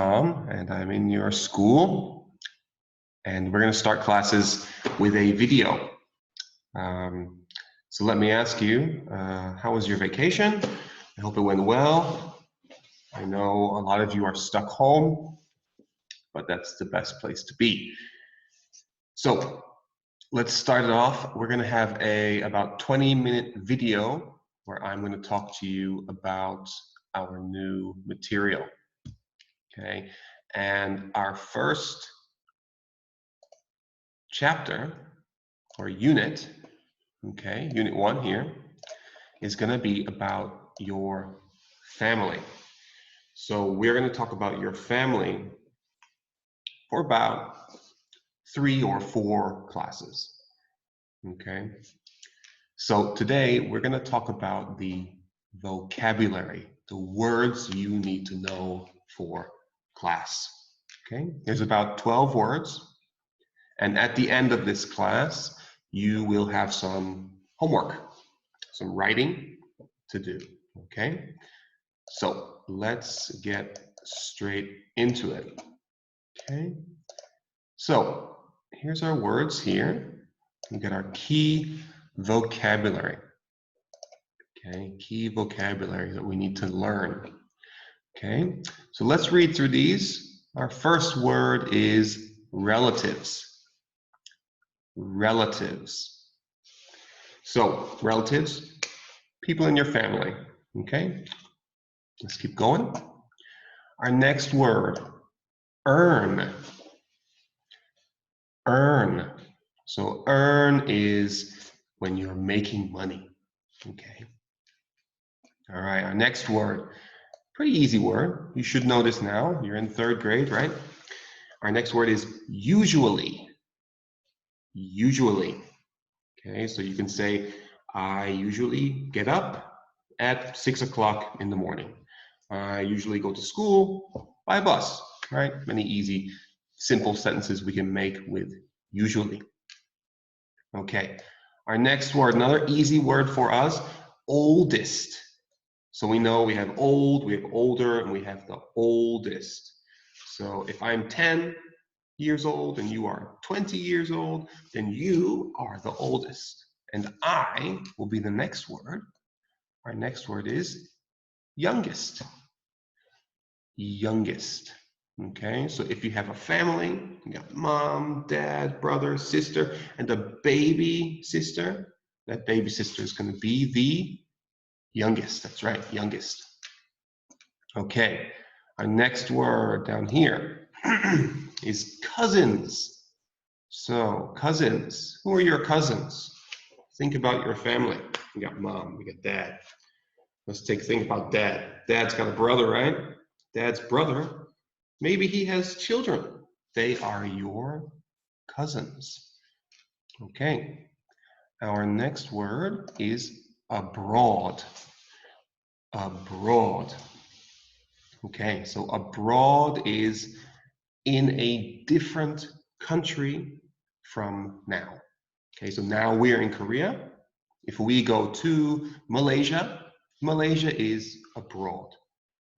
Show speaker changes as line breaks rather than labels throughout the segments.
And I'm in your school, and we're going to start classes with a video. So let me ask you, how was your vacation? I hope it went well. I know a lot of you are stuck home, but that's the best place to be. So let's start it off. We're going to have about 20-minute video where I'm going to talk to you about our new material. Okay, and our first chapter or unit, okay, unit 1 here, is going to be about your family. So we're going to talk about your family for about 3 or 4 classes. Okay, so today we're going to talk about the vocabulary, the words you need to know for class. Okay, there's about 12 words. And at the end of this class, you will have some homework, some writing to do, okay? So let's get straight into it, okay? So here's our words here. We got our key vocabulary, okay? Key vocabulary that we need to learn, okay? So let's read through these. Our first word is relatives. Relatives. So, relatives, people in your family, okay? Let's keep going. Our next word, earn. Earn. So, earn is when you're making money, okay? All right, our next word, pretty easy word. You should know this now. You're in 3rd grade, right? Our next word is usually. Usually. Okay, so you can say, I usually get up at 6 o'clock in the morning. I usually go to school by bus, right? Many easy, simple sentences we can make with usually. Okay, our next word, another easy word for us, oldest. So we know we have old, we have older, and we have the oldest. So if I'm 10 years old and you are 20 years old, then you are the oldest. And I will be the next word. Our next word is youngest. Youngest. Okay, so if you have a family, you got mom, dad, brother, sister, and a baby sister, that baby sister is going to be the youngest. That's right, youngest. Okay, our next word down here is cousins. So, cousins. Who are your cousins? Think about your family. We got mom, we got dad. Let's think about dad. Dad's got a brother, right? Dad's brother, maybe he has children. They are your cousins. Okay. Our next word is abroad. Abroad. Okay, so abroad is in a different country from now. Okay, so now we're in Korea. If we go to Malaysia, Malaysia is abroad.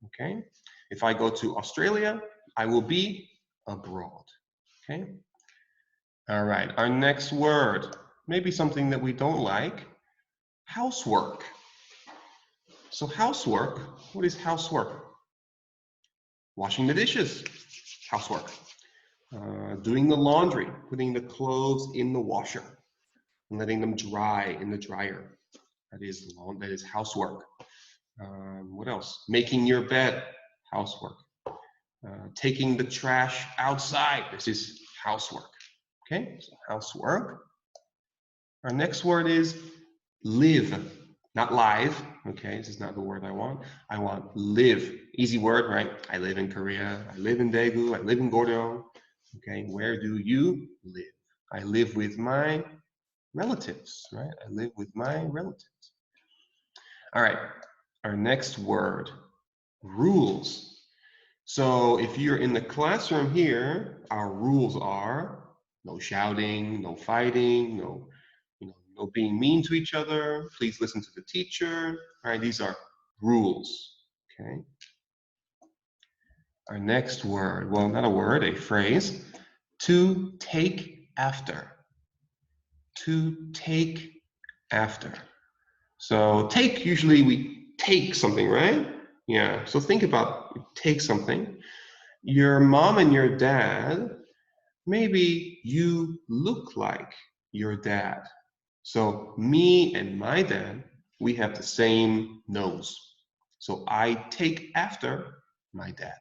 Okay, if I go to Australia, I will be abroad. Okay, all right, our next word, maybe something that we don't like, housework. So housework, what is housework? Washing the dishes, housework. Doing the laundry, putting the clothes in the washer, and letting them dry in the dryer. That is housework. What else? Making your bed, housework. Taking the trash outside, this is housework. Okay, so housework. Our next word is live, not live. Okay, this is not the word I want. I want live. Easy word, right? I live in Korea. I live in Daegu. I live in Goryeo. Okay, where do you live? I live with my relatives, right? I live with my relatives. All right, our next word, rules. So if you're in the classroom here, our rules are no shouting, no fighting, no being mean to each other. Please listen to the teacher. All right, these are rules. Okay. Our next word, well, not a word, a phrase, to take after. To take after. So take, usually we take something, right? Yeah, so think about take something. Your mom and your dad, maybe you look like your dad. So me and my dad, we have the same nose. So I take after my dad.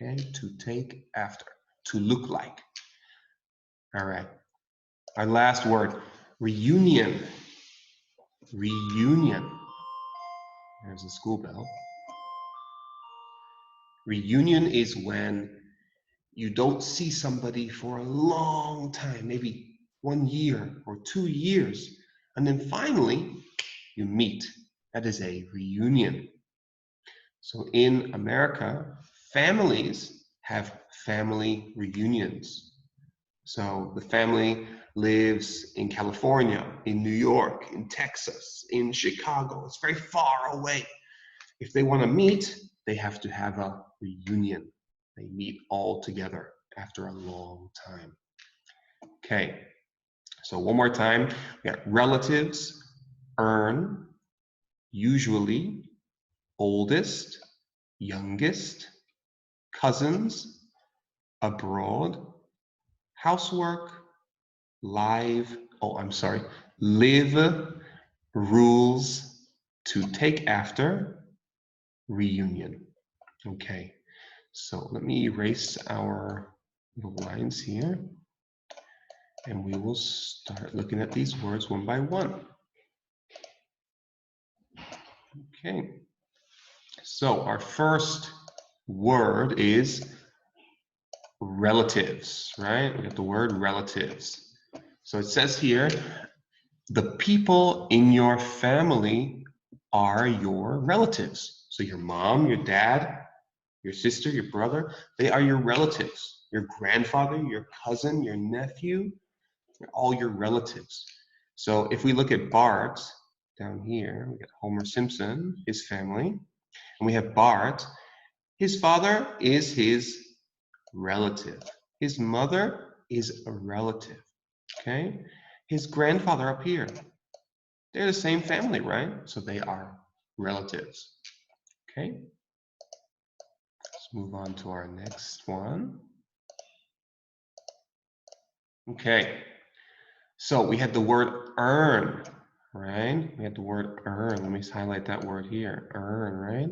Okay, to take after, to look like. All right, our last word, reunion. Reunion. There's a school bell. Reunion is when you don't see somebody for a long time, maybe 1 year or 2 years, and then finally you meet. That is a reunion. So in America, families have family reunions. So the family lives in California, in New York, in Texas, in Chicago. It's very far away. If they want to meet, they have to have a reunion. They meet all together after a long time. Okay, so one more time. We got relatives, earn, usually, oldest, youngest, cousins, abroad, housework, live, live, rules, to take after, reunion. Okay, so let me erase our lines here, and we will start looking at these words one by one. Okay, so our first word is relatives, right? We got the word relatives. So it says here, the people in your family are your relatives. So your mom, your dad, your sister, your brother, they are your relatives. Your grandfather, your cousin, your nephew, they're all your relatives. So if we look at Bart down here, we got Homer Simpson, his family, and we have Bart. His father is his relative. His mother is a relative, okay? His grandfather up here, they're the same family, right? So they are relatives, okay? Let's move on to our next one. Okay, so we had the word earn, right? We had the word earn. Let me highlight that word here, earn, right?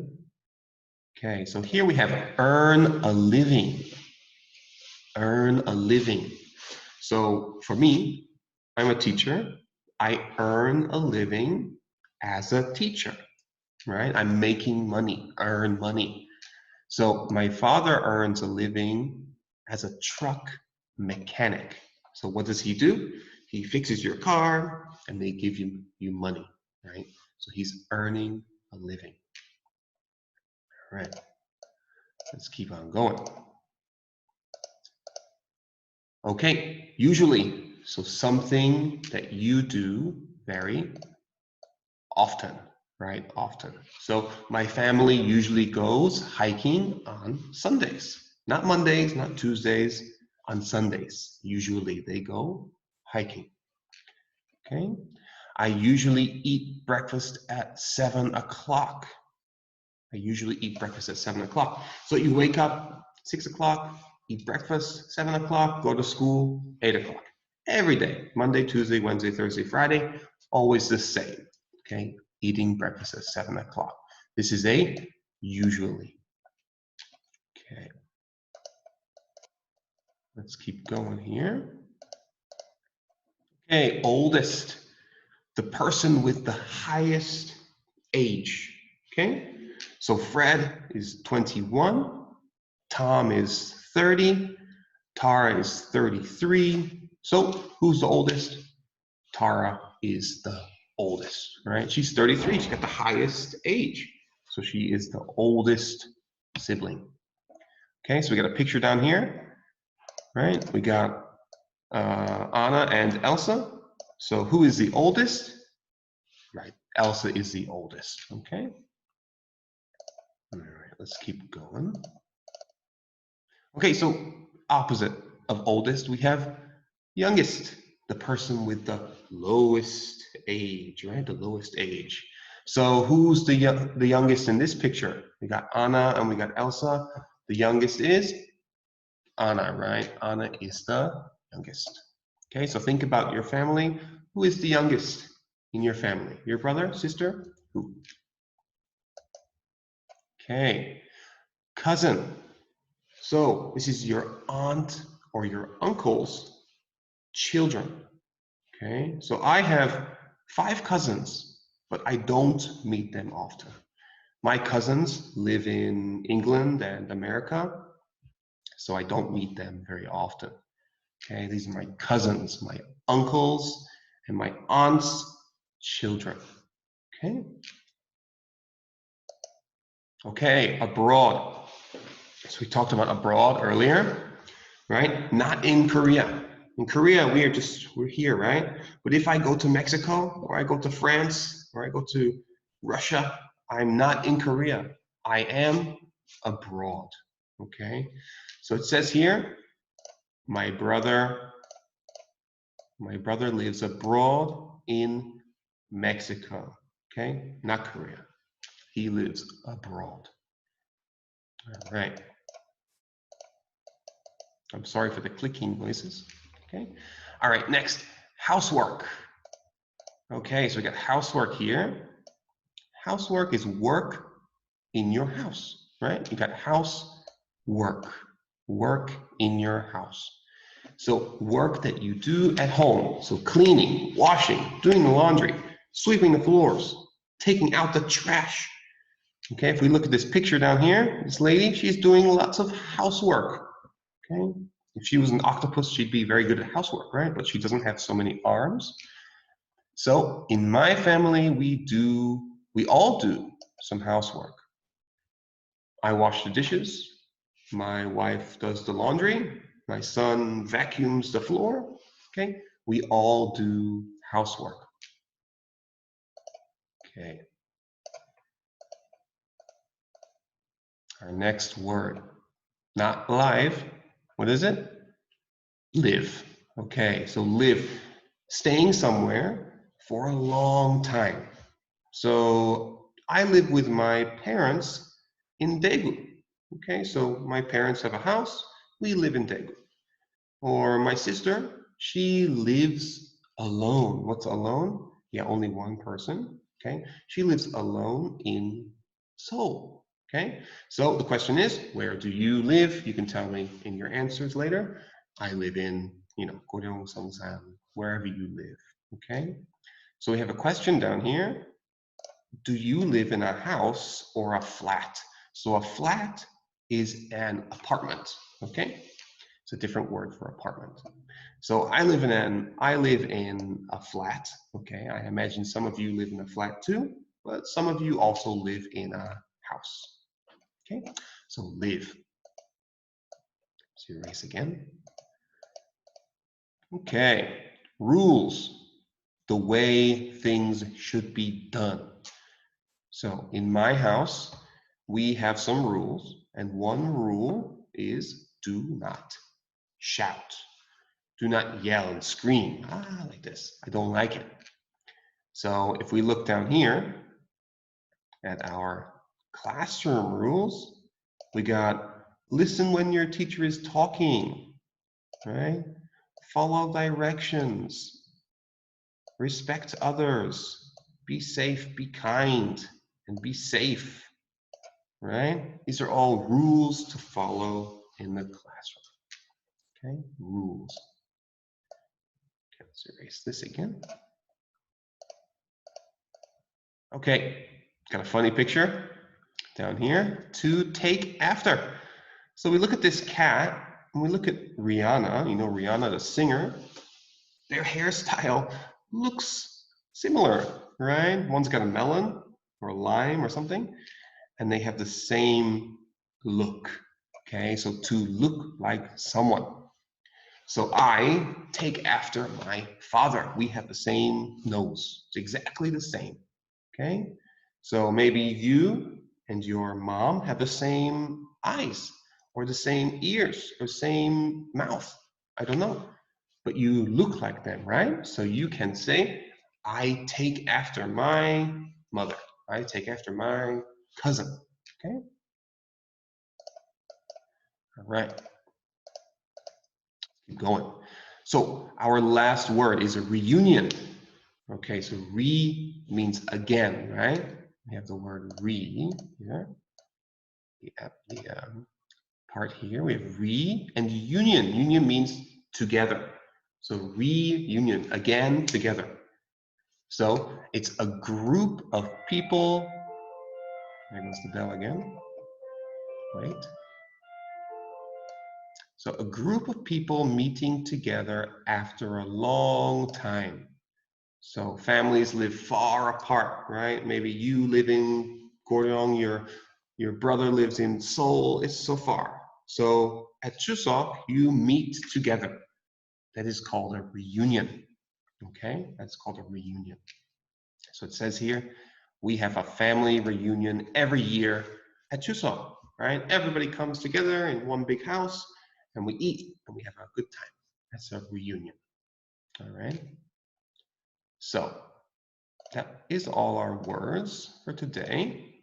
Okay, so here we have earn a living. Earn a living. So for me, I'm a teacher. I earn a living as a teacher, right? I'm making money, earn money. So my father earns a living as a truck mechanic. So what does he do? He fixes your car and they give you money, right? So he's earning a living. All right, let's keep on going. Okay, usually, so something that you do very often, right? Often. So my family usually goes hiking on Sundays, not Mondays, not Tuesdays, on Sundays. Usually they go hiking. Okay. I usually eat breakfast at 7 o'clock. I usually eat breakfast at 7 o'clock. So you wake up 6 o'clock, eat breakfast, 7 o'clock, go to school, 8 o'clock. Every day, Monday, Tuesday, Wednesday, Thursday, Friday, always the same. Okay, eating breakfast at 7 o'clock. This is a usually. Okay, let's keep going here. Okay, oldest, the person with the highest age. Okay, so Fred is 21, Tom is 30, Tara is 33. So who's the oldest? Tara is the oldest, right? She's 33. She's got the highest age. So she is the oldest sibling. Okay, so we got a picture down here, right? We got Anna and Elsa. So who is the oldest? Right, Elsa is the oldest, okay? All right, let's keep going. Okay, so opposite of oldest, we have youngest, the person with the lowest age, right? The lowest age. So who's the youngest in this picture? We got Anna and we got Elsa. The youngest is Anna, right? Anna is the youngest. Okay, so think about your family. Who is the youngest in your family? Your brother, sister? Who? Okay, cousin. So this is your aunt or your uncle's children. Okay, so I have 5 cousins, but I don't meet them often. My cousins live in England and America, so I don't meet them very often. Okay, these are my cousins, my uncles, and my aunt's children. Okay, okay, abroad. So we talked about abroad earlier, right? Not in Korea. In Korea, we're here, right? But if I go to Mexico, or I go to France, or I go to Russia, I'm not in Korea. I am abroad. Okay? So it says here, my brother lives abroad in Mexico. Okay? Not Korea. He lives abroad. All right. I'm sorry for the clicking noises. Okay. All right, next, housework. Okay, so we got housework here. Housework is work in your house, right? You got house work, work in your house. So work that you do at home. So cleaning, washing, doing the laundry, sweeping the floors, taking out the trash. Okay, if we look at this picture down here, this lady, she's doing lots of housework. Okay, if she was an octopus, she'd be very good at housework, right? But she doesn't have so many arms. So in my family, we all do some housework. I wash the dishes. My wife does the laundry. My son vacuums the floor. Okay, we all do housework. Okay. Our next word, not live. What is it? Live. Okay, so live, staying somewhere for a long time. So I live with my parents in Daegu. Okay, so my parents have a house, we live in Daegu. Or my sister, she lives alone. What's alone? Yeah, only one person. Okay, she lives alone in Seoul. Okay, so the question is, where do you live? You can tell me in your answers later. I live in, Goryeo, Songsan, wherever you live. Okay, so we have a question down here. Do you live in a house or a flat? So a flat is an apartment, okay? It's a different word for apartment. So I live in a flat, okay? I imagine some of you live in a flat too, but some of you also live in a house, okay? So live. So erase again. Okay, rules, the way things should be done. So in my house, we have some rules, and one rule is do not shout. Do not yell and scream, like this. I don't like it. So if we look down here at our classroom rules, we got listen when your teacher is talking, right? Follow directions, respect others, be safe, be kind, and be safe. Right? These are all rules to follow in the classroom. Okay, rules. Okay, let's erase this again. Okay, got a funny picture down here to take after. So we look at this cat and we look at Rihanna, Rihanna the singer. Their hairstyle looks similar, right? One's got a melon or a lime or something, and they have the same look. Okay, so to look like someone. So I take after my father. We have the same nose. It's exactly the same. Okay? So maybe you and your mom have the same eyes, or the same ears or same mouth. I don't know. But you look like them, right? So you can say, I take after my mother. I take after my cousin. Okay? All right. Keep going. So our last word is a reunion. Okay, so re means again, right? We have the word re here. The part here, we have re and union. Union means together. So reunion, again, together. So it's a group of people. There goes the bell again. Wait. So a group of people meeting together after a long time. So families live far apart, right? Maybe you live in Goryeo, your brother lives in Seoul. It's so far. So at Chuseok, you meet together. That is called a reunion. Okay, that's called a reunion. So it says here, we have a family reunion every year at Chuseok, right? Everybody comes together in one big house and we eat and we have a good time. That's a reunion. All right. So that is all our words for today.